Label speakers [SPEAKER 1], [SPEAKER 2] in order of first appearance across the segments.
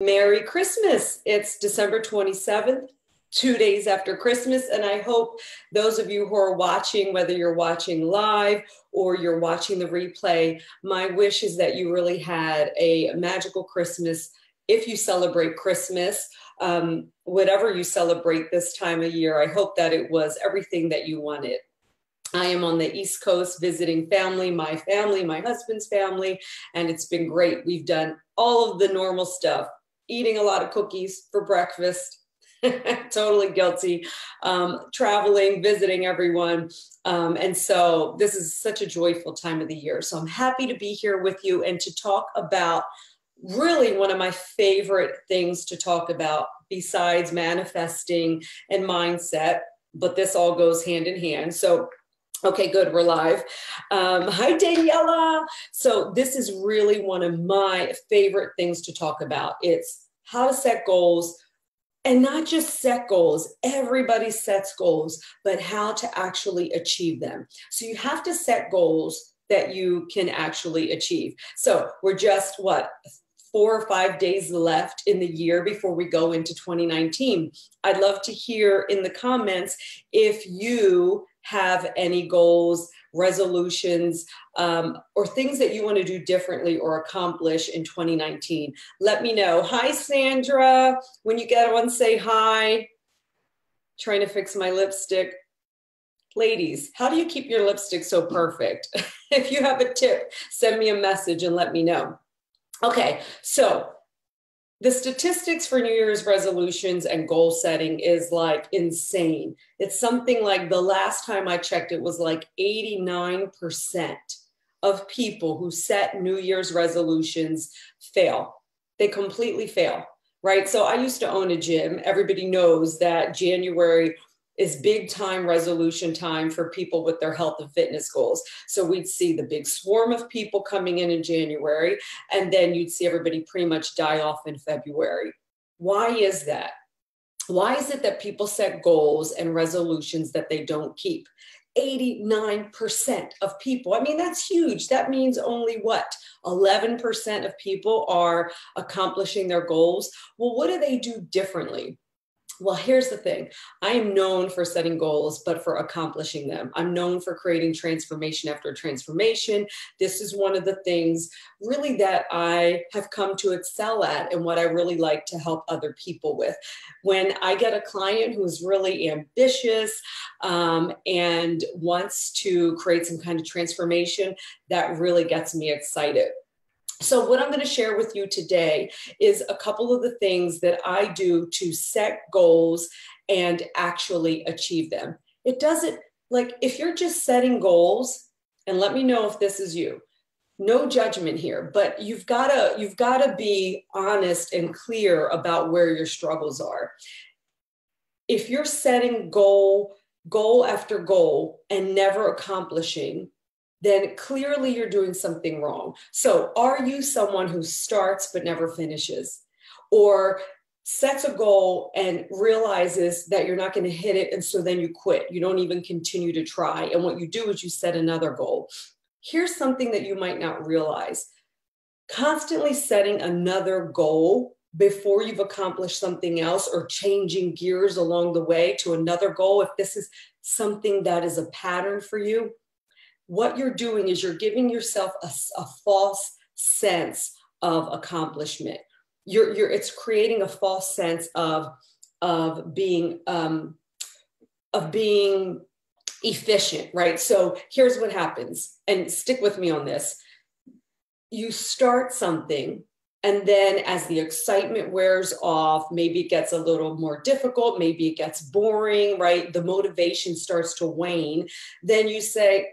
[SPEAKER 1] Merry Christmas. It's December 27th, 2 days after Christmas. And I hope those of you who are watching, whether you're watching live or you're watching the replay, my wish is that you really had a magical Christmas. If you celebrate Christmas, whatever you celebrate this time of year, I hope that it was everything that you wanted. I am on the East Coast visiting family, my husband's family, and it's been great. We've done all of the normal stuff, eating a lot of cookies for breakfast, totally guilty, traveling, visiting everyone. And so this is such a joyful time of the year. So I'm happy to be here with you and to talk about really one of my favorite things to talk about besides manifesting and mindset, but this all goes hand in hand. So okay, good, we're live. Hi, Daniela. So this is really one of my favorite things to talk about. It's how to set goals, and not just set goals. Everybody sets goals, but how to actually achieve them. So you have to set goals that you can actually achieve. So we're just, 4 or 5 days left in the year before we go into 2019. I'd love to hear in the comments if you have any goals, resolutions, or things that you want to do differently or accomplish in 2019. Let me know. Hi, Sandra. When you get on, say hi. Trying to fix my lipstick. Ladies, how do you keep your lipstick so perfect? If you have a tip, send me a message and let me know. Okay, so the statistics for New Year's resolutions and goal setting is like insane. It's something like the last time I checked, it was like 89% of people who set New Year's resolutions fail. They completely fail, right? So I used to own a gym. Everybody knows that January is big time resolution time for people with their health and fitness goals. So we'd see the big swarm of people coming in January, and then you'd see everybody pretty much die off in February. Why is that? Why is it that people set goals and resolutions that they don't keep? 89% of people. I mean, that's huge. That means only 11% of people are accomplishing their goals. Well, what do they do differently? Well, here's the thing. I am known for setting goals, but for accomplishing them. I'm known for creating transformation after transformation. This is one of the things really that I have come to excel at and what I really like to help other people with. When I get a client who's really ambitious and wants to create some kind of transformation, that really gets me excited. So what I'm going to share with you today is a couple of the things that I do to set goals and actually achieve them. It doesn't, like, if you're just setting goals, and let me know if this is you, no judgment here, but you've got to be honest and clear about where your struggles are. If you're setting goal after goal and never accomplishing, then clearly you're doing something wrong. So are you someone who starts but never finishes, or sets a goal and realizes that you're not going to hit it, and so then you quit? You don't even continue to try. And what you do is you set another goal. Here's something that you might not realize. Constantly setting another goal before you've accomplished something else, or changing gears along the way to another goal, if this is something that is a pattern for you, what you're doing is you're giving yourself a false sense of accomplishment. It's creating a false sense of being efficient, right? So here's what happens, and stick with me on this. You start something, and then as the excitement wears off, maybe it gets a little more difficult, maybe it gets boring, right? The motivation starts to wane. Then you say,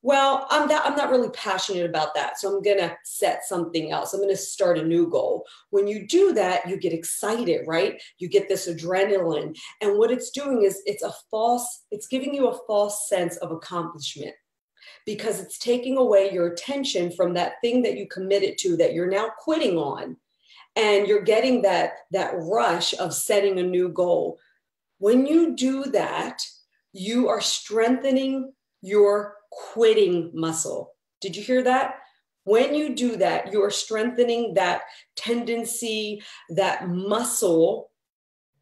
[SPEAKER 1] well, I'm not really passionate about that, so I'm going to set something else. I'm going to start a new goal. When you do that, you get excited, right? You get this adrenaline. And what it's doing is it's giving you a false sense of accomplishment, because it's taking away your attention from that thing that you committed to that you're now quitting on. And you're getting that rush of setting a new goal. When you do that, you are strengthening your quitting muscle. Did you hear that? When you do that, you're strengthening that tendency, that muscle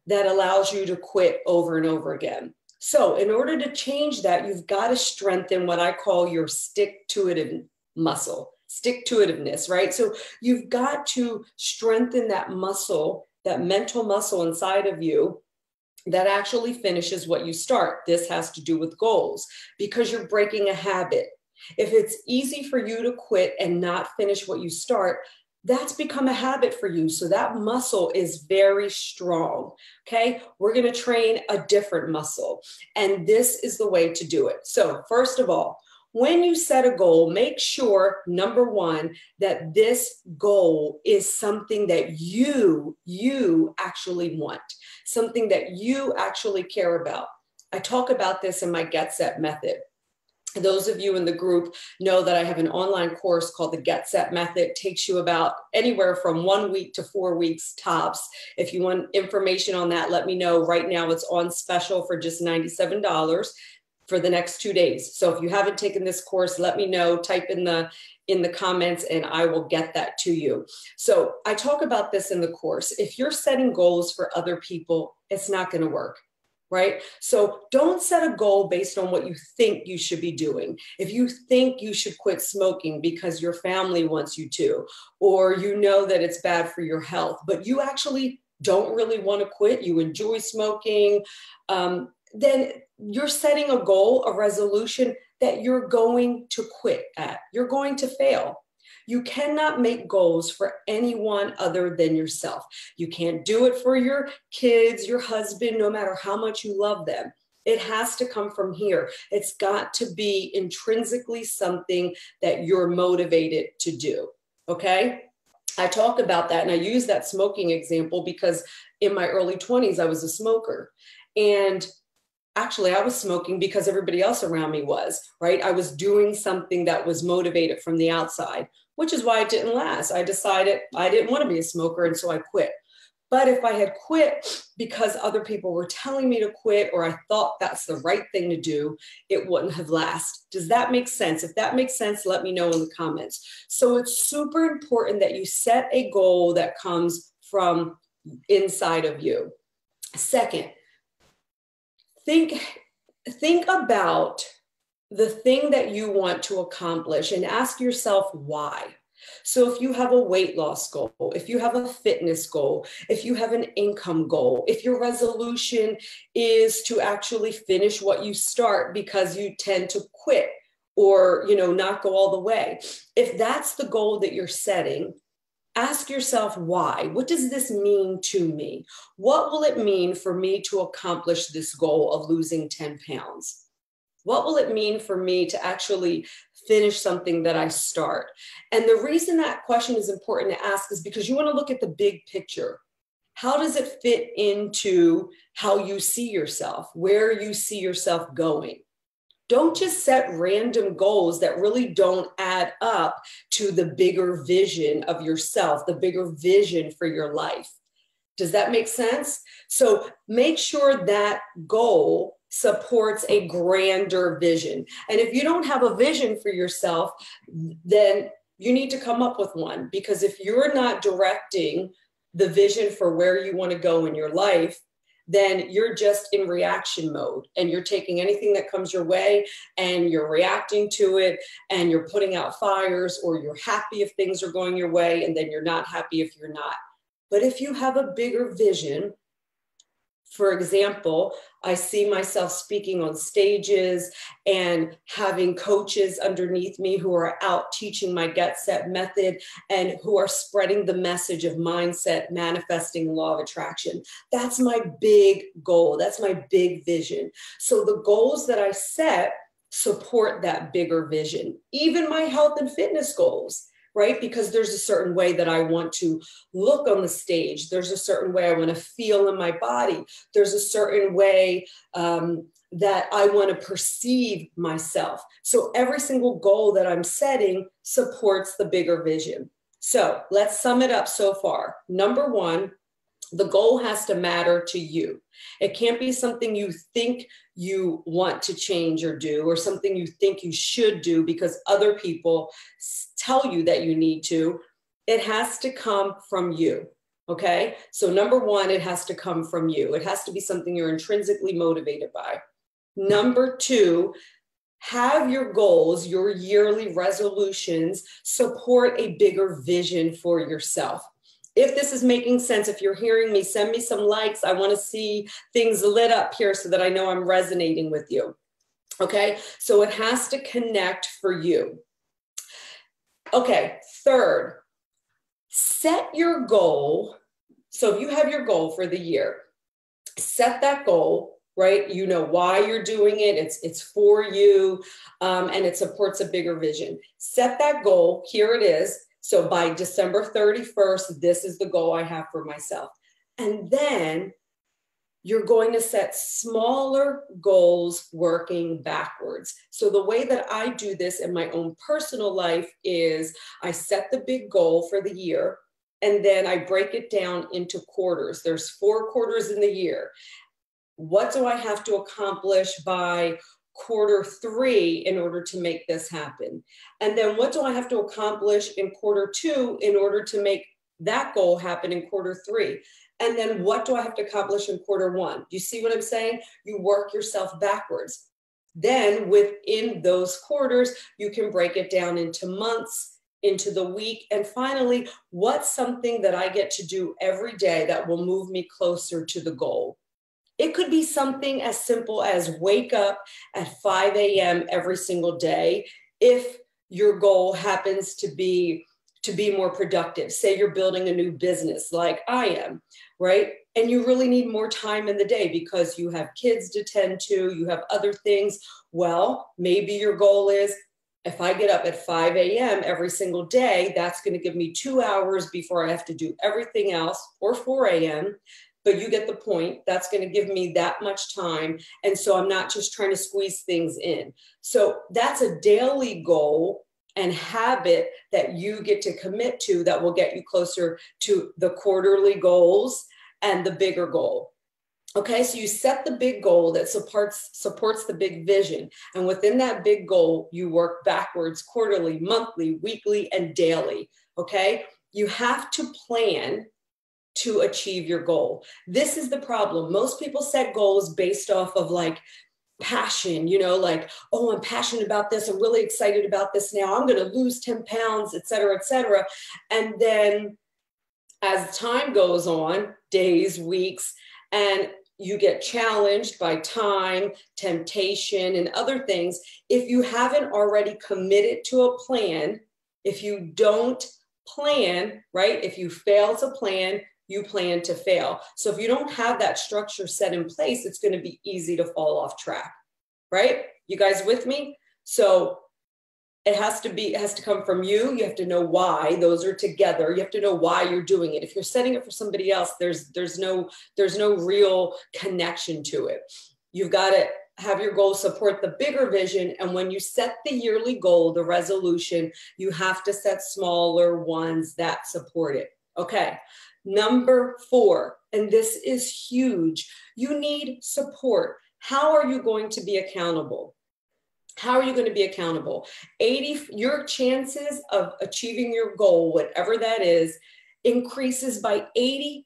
[SPEAKER 1] that allows you to quit over and over again. So in order to change that, you've got to strengthen what I call your stick-to-itiveness muscle, stick-to-itiveness, right? So you've got to strengthen that muscle, that mental muscle inside of you that actually finishes what you start. This has to do with goals because you're breaking a habit. If it's easy for you to quit and not finish what you start, that's become a habit for you. So that muscle is very strong. Okay. We're going to train a different muscle. And this is the way to do it. So first of all, when you set a goal, make sure, number one, that this goal is something that you actually want, something that you actually care about. I talk about this in my Get Set method. Those of you in the group know that I have an online course called the Get Set Method. It takes you about anywhere from 1 week to 4 weeks tops. If you want information on that, let me know. Right now it's on special for just $97 for the next 2 days. So if you haven't taken this course, let me know, type in the comments and I will get that to you. So I talk about this in the course. If you're setting goals for other people, it's not going to work. Right? So don't set a goal based on what you think you should be doing. If you think you should quit smoking because your family wants you to, or you know that it's bad for your health, but you actually don't really want to quit, you enjoy smoking, then you're setting a goal, a resolution that you're going to quit at. You're going to fail. You cannot make goals for anyone other than yourself. You can't do it for your kids, your husband, no matter how much you love them. It has to come from here. It's got to be intrinsically something that you're motivated to do. Okay? I talk about that and I use that smoking example because in my early 20s, I was a smoker. And actually, I was smoking because everybody else around me was, right? I was doing something that was motivated from the outside, which is why it didn't last. I decided I didn't want to be a smoker, and so I quit. But if I had quit because other people were telling me to quit, or I thought that's the right thing to do, it wouldn't have lasted. Does that make sense? If that makes sense, let me know in the comments. So it's super important that you set a goal that comes from inside of you. Second, think about the thing that you want to accomplish and ask yourself why. So if you have a weight loss goal, if you have a fitness goal, if you have an income goal, if your resolution is to actually finish what you start because you tend to quit or, not go all the way. If that's the goal that you're setting, ask yourself why. What does this mean to me? What will it mean for me to accomplish this goal of losing 10 pounds? What will it mean for me to actually finish something that I start? And the reason that question is important to ask is because you want to look at the big picture. How does it fit into how you see yourself, where you see yourself going? Don't just set random goals that really don't add up to the bigger vision of yourself, the bigger vision for your life. Does that make sense? So make sure that goal supports a grander vision. And if you don't have a vision for yourself, then you need to come up with one. Because if you're not directing the vision for where you want to go in your life, then you're just in reaction mode and you're taking anything that comes your way and you're reacting to it and you're putting out fires, or you're happy if things are going your way and then you're not happy if you're not. But if you have a bigger vision, for example, I see myself speaking on stages and having coaches underneath me who are out teaching my Get Set method and who are spreading the message of mindset, manifesting, law of attraction. That's my big goal. That's my big vision. So the goals that I set support that bigger vision, even my health and fitness goals. Right? Because there's a certain way that I want to look on the stage. There's a certain way I want to feel in my body. There's a certain way that I want to perceive myself. So every single goal that I'm setting supports the bigger vision. So let's sum it up so far. Number one, The goal has to matter to you. It can't be something you think you want to change or do, or something you think you should do because other people tell you that you need to. It has to come from you. Okay. So number one, it has to come from you. It has to be something you're intrinsically motivated by. Number two, have your goals, your yearly resolutions support a bigger vision for yourself. If this is making sense, if you're hearing me, send me some likes. I want to see things lit up here so that I know I'm resonating with you. Okay, so it has to connect for you. Okay, third, set your goal. So if you have your goal for the year, set that goal, right? You know why you're doing it. It's for you, and it supports a bigger vision. Set that goal. Here it is. So by December 31st, this is the goal I have for myself. And then you're going to set smaller goals working backwards. So the way that I do this in my own personal life is I set the big goal for the year, and then I break it down into quarters. There's 4 quarters in the year. What do I have to accomplish by quarter 3 in order to make this happen? And then what do I have to accomplish in quarter 2 in order to make that goal happen in quarter 3? And then what do I have to accomplish in quarter 1? Do you see what I'm saying? You work yourself backwards. Then within those quarters, you can break it down into months, into the week. And finally, what's something that I get to do every day that will move me closer to the goal? It could be something as simple as wake up at 5 a.m. every single day. If your goal happens to be more productive, say you're building a new business like I am, right? And you really need more time in the day because you have kids to tend to, you have other things. Well, maybe your goal is, if I get up at 5 a.m. every single day, that's going to give me 2 hours before I have to do everything else, or 4 a.m. But you get the point. That's going to give me that much time. And so I'm not just trying to squeeze things in. So that's a daily goal and habit that you get to commit to that will get you closer to the quarterly goals and the bigger goal. Okay, so you set the big goal that supports the big vision. And within that big goal, you work backwards quarterly, monthly, weekly, and daily. Okay, you have to plan to achieve your goal. This is the problem. Most people set goals based off of like passion, like, oh, I'm passionate about this. I'm really excited about this now. I'm going to lose 10 pounds, et cetera, et cetera. And then as time goes on, days, weeks, and you get challenged by time, temptation, and other things. If you haven't already committed to a plan, if you don't plan, right? If you fail to plan, you plan to fail. So if you don't have that structure set in place, it's going to be easy to fall off track, right? You guys with me? So it has to come from you. You have to know why. Those are together. You have to know why you're doing it. If you're setting it for somebody else, there's no real connection to it. You've got to have your goal support the bigger vision. And when you set the yearly goal, the resolution, you have to set smaller ones that support it. Okay. Number 4, and this is huge, you need support. How are you going to be accountable? How are you going to be accountable? Your chances of achieving your goal, whatever that is, increases by 85%.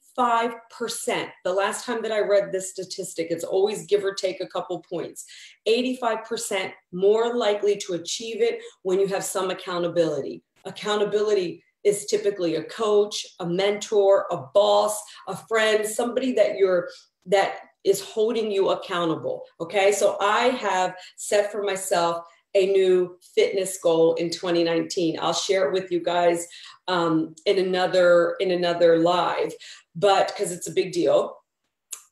[SPEAKER 1] The last time that I read this statistic, it's always give or take a couple points. 85% more likely to achieve it when you have some accountability. Accountability is typically a coach, a mentor, a boss, a friend, somebody that is holding you accountable. Okay, so I have set for myself a new fitness goal in 2019. I'll share it with you guys in another live, but because it's a big deal.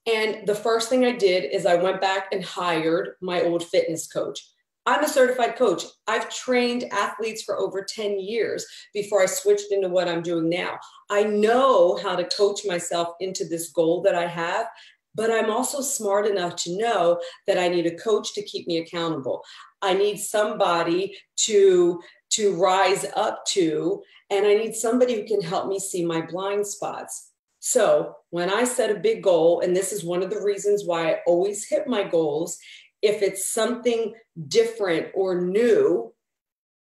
[SPEAKER 1] And the first thing I did is I went back and hired my old fitness coach. I'm a certified coach. I've trained athletes for over 10 years before I switched into what I'm doing now. I know how to coach myself into this goal that I have, but I'm also smart enough to know that I need a coach to keep me accountable. I need somebody to rise up to, and I need somebody who can help me see my blind spots. So when I set a big goal, and this is one of the reasons why I always hit my goals, if it's something different or new,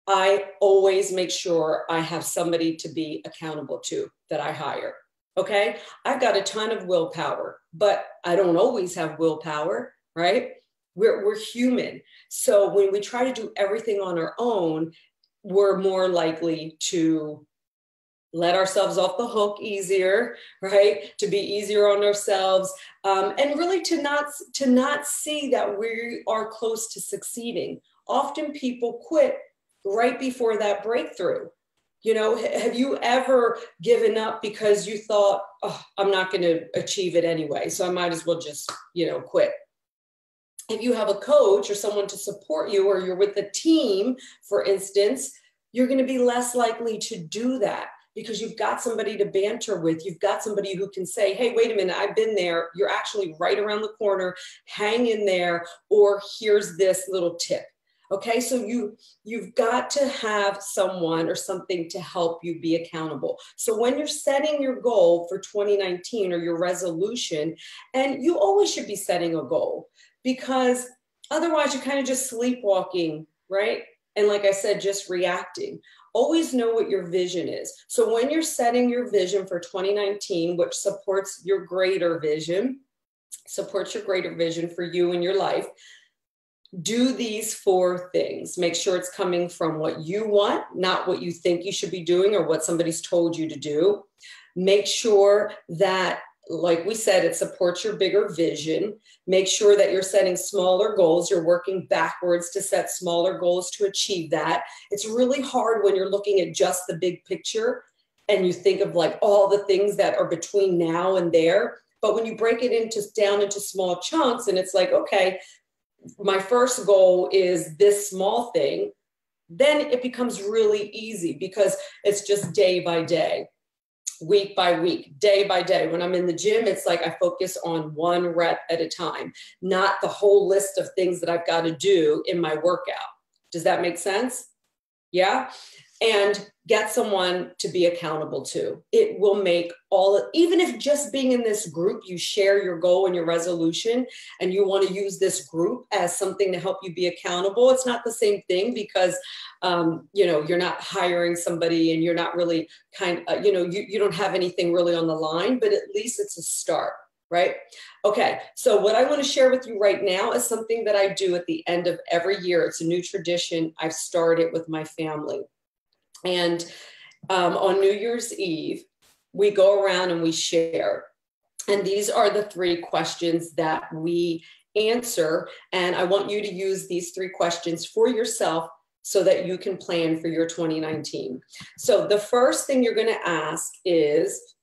[SPEAKER 1] I always make sure I have somebody to be accountable to that I hire. Okay. I've got a ton of willpower, but I don't always have willpower, right? We're human. So when we try to do everything on our own, we're more likely to let ourselves off the hook easier, right? To be easier on ourselves, and really to not see that we are close to succeeding. Often people quit right before that breakthrough. You know, have you ever given up because you thought, oh, I'm not going to achieve it anyway, so I might as well just, quit? If you have a coach or someone to support you, or you're with a team, for instance, you're going to be less likely to do that because you've got somebody to banter with. You've got somebody who can say, hey, wait a minute, I've been there. You're actually right around the corner. Hang in there. Or here's this little tip. Okay, so you've got to have someone or something to help you be accountable. So when you're setting your goal for 2019 or your resolution, and you always should be setting a goal, because otherwise you're kind of just sleepwalking, right? And like I said, just reacting. Always know what your vision is. So when you're setting your vision for 2019, which supports your greater vision for you and your life, do these 4 things. Make sure it's coming from what you want, not what you think you should be doing or what somebody's told you to do. Make sure that, like we said, it supports your bigger vision. Make sure that you're setting smaller goals. You're working backwards to set smaller goals to achieve that. It's really hard when you're looking at just the big picture and you think of like all the things that are between now and there. But when you break it down into small chunks, and it's like, okay, my first goal is this small thing, then it becomes really easy because it's just day by day, week by week, day by day. When I'm in the gym, it's like I focus on 1 rep at a time, not the whole list of things that I've got to do in my workout. Does that make sense? Yeah. And get someone to be accountable to. It will make even if just being in this group, you share your goal and your resolution, and you want to use this group as something to help you be accountable. It's not the same thing because, you're not hiring somebody and you're not really you don't have anything really on the line, but at least it's a start, right? Okay. So what I want to share with you right now is something that I do at the end of every year. It's a new tradition I've started with my family. And on New Year's Eve, we go around and we share. And these are the 3 questions that we answer. And I want you to use these 3 questions for yourself so that you can plan for your 2019. So the first thing you're going to ask is,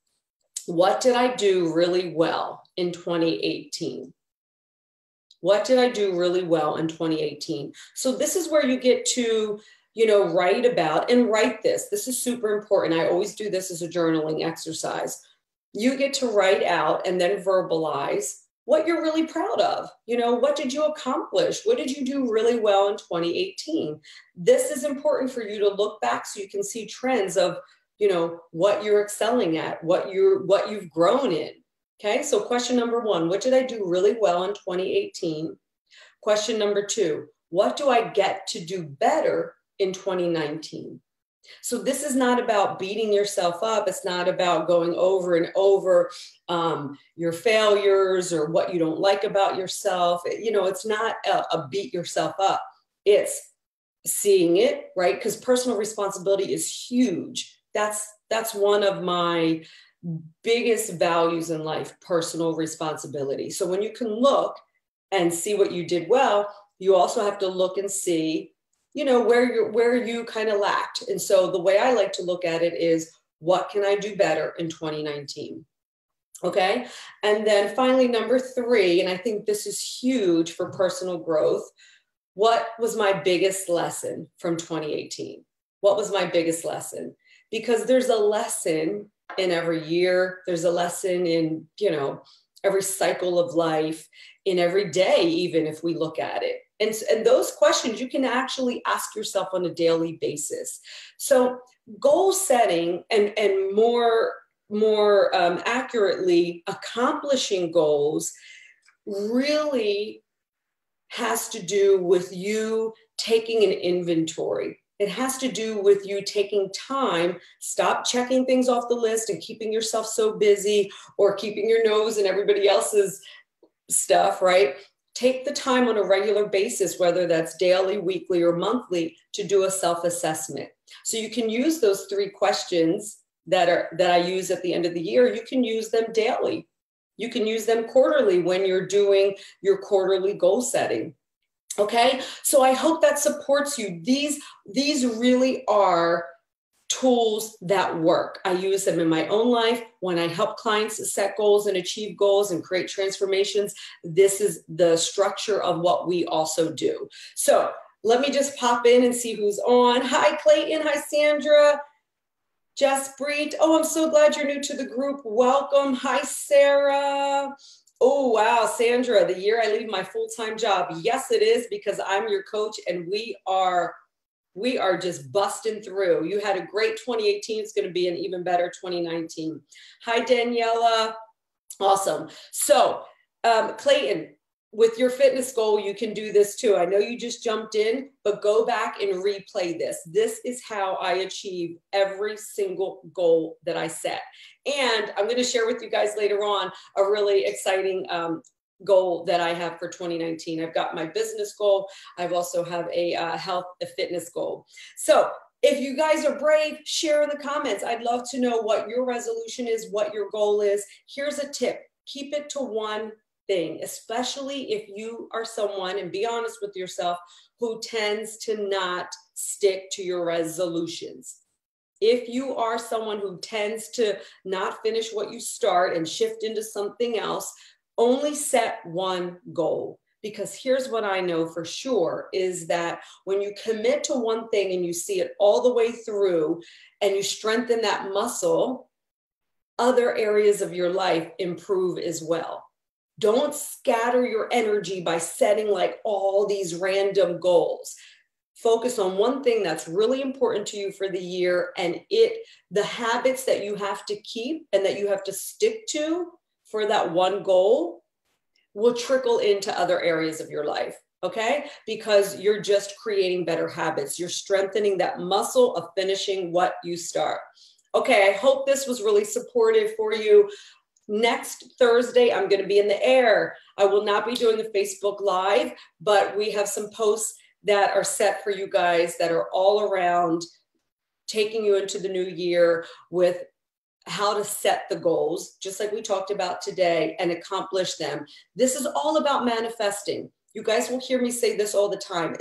[SPEAKER 1] what did I do really well in 2018? What did I do really well in 2018? So this is where you get to write about and write this. This is super important. I always do this as a journaling exercise. You get to write out and then verbalize what you're really proud of. What did you accomplish? What did you do really well in 2018? This is important for you to look back so you can see trends of, what you're excelling at, what you've grown in. Okay. So question number 1, what did I do really well in 2018? Question number 2, what do I get to do better in 2019? So this is not about beating yourself up. It's not about going over and over your failures or what you don't like about yourself. It's not a beat yourself up. It's seeing it, right? Because personal responsibility is huge. That's one of my biggest values in life, personal responsibility. So when you can look and see what you did well, you also have to look and see where you kind of lacked. And so the way I like to look at it is, what can I do better in 2019? Okay. And then finally, number 3, and I think this is huge for personal growth. What was my biggest lesson from 2018? What was my biggest lesson? Because there's a lesson in every year. There's a lesson in, every cycle of life, in every day, even if we look at it. And those questions you can actually ask yourself on a daily basis. So goal setting and more accurately, accomplishing goals really has to do with you taking an inventory. It has to do with you taking time, stop checking things off the list and keeping yourself so busy or keeping your nose in everybody else's stuff, right? Take the time on a regular basis, whether that's daily, weekly, or monthly, to do a self-assessment. So you can use those 3 questions that I use at the end of the year. You can use them daily. You can use them quarterly when you're doing your quarterly goal setting. Okay, so I hope that supports you. These really are tools that work. I use them in my own life when I help clients set goals and achieve goals and create transformations. This is the structure of what we also do. So let me just pop in and see who's on. Hi, Clayton. Hi, Sandra. Jess Breed. Oh, I'm so glad you're new to the group. Welcome. Hi, Sarah. Oh, wow, Sandra, the year I leave my full-time job. Yes, it is, because I'm your coach and we are just busting through. You had a great 2018. It's going to be an even better 2019. Hi, Daniela. Awesome. So, Clayton, with your fitness goal, you can do this too. I know you just jumped in, but go back and replay this. This is how I achieve every single goal that I set. And I'm going to share with you guys later on a really exciting goal that I have for 2019. I've got my business goal. I've also have a fitness goal. So if you guys are brave, share in the comments. I'd love to know what your resolution is, what your goal is. Here's a tip. Keep it to one thing, especially if you are someone, and be honest with yourself, who tends to not stick to your resolutions. If you are someone who tends to not finish what you start and shift into something else, only set one goal. Because here's what I know for sure is that when you commit to one thing and you see it all the way through and you strengthen that muscle, other areas of your life improve as well. Don't scatter your energy by setting like all these random goals. Focus on one thing that's really important to you for the year, and the habits that you have to keep and that you have to stick to for that one goal will trickle into other areas of your life, okay? Because you're just creating better habits. You're strengthening that muscle of finishing what you start. Okay, I hope this was really supportive for you. Next Thursday, I'm going to be in the air. I will not be doing a Facebook Live, but we have some posts that are set for you guys that are all around taking you into the new year with how to set the goals, just like we talked about today, and accomplish them. This is all about manifesting. You guys will hear me say this all the time.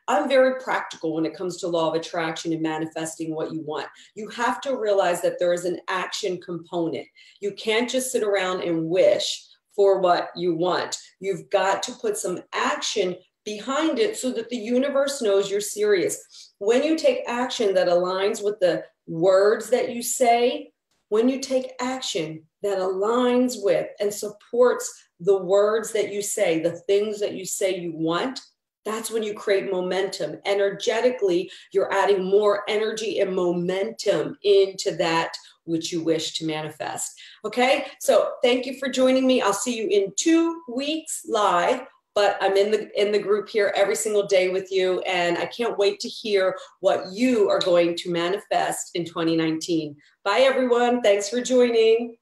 [SPEAKER 1] I'm very practical when it comes to law of attraction and manifesting what you want. You have to realize that there is an action component. You can't just sit around and wish for what you want. You've got to put some action behind it so that the universe knows you're serious. When you take action that aligns with the words that you say, when you take action that aligns with and supports the words that you say, the things that you say you want, that's when you create momentum. Energetically, you're adding more energy and momentum into that which you wish to manifest. Okay, so thank you for joining me. I'll see you in 2 weeks live, but I'm in the group here every single day with you, and I can't wait to hear what you are going to manifest in 2019. Bye, everyone. Thanks for joining.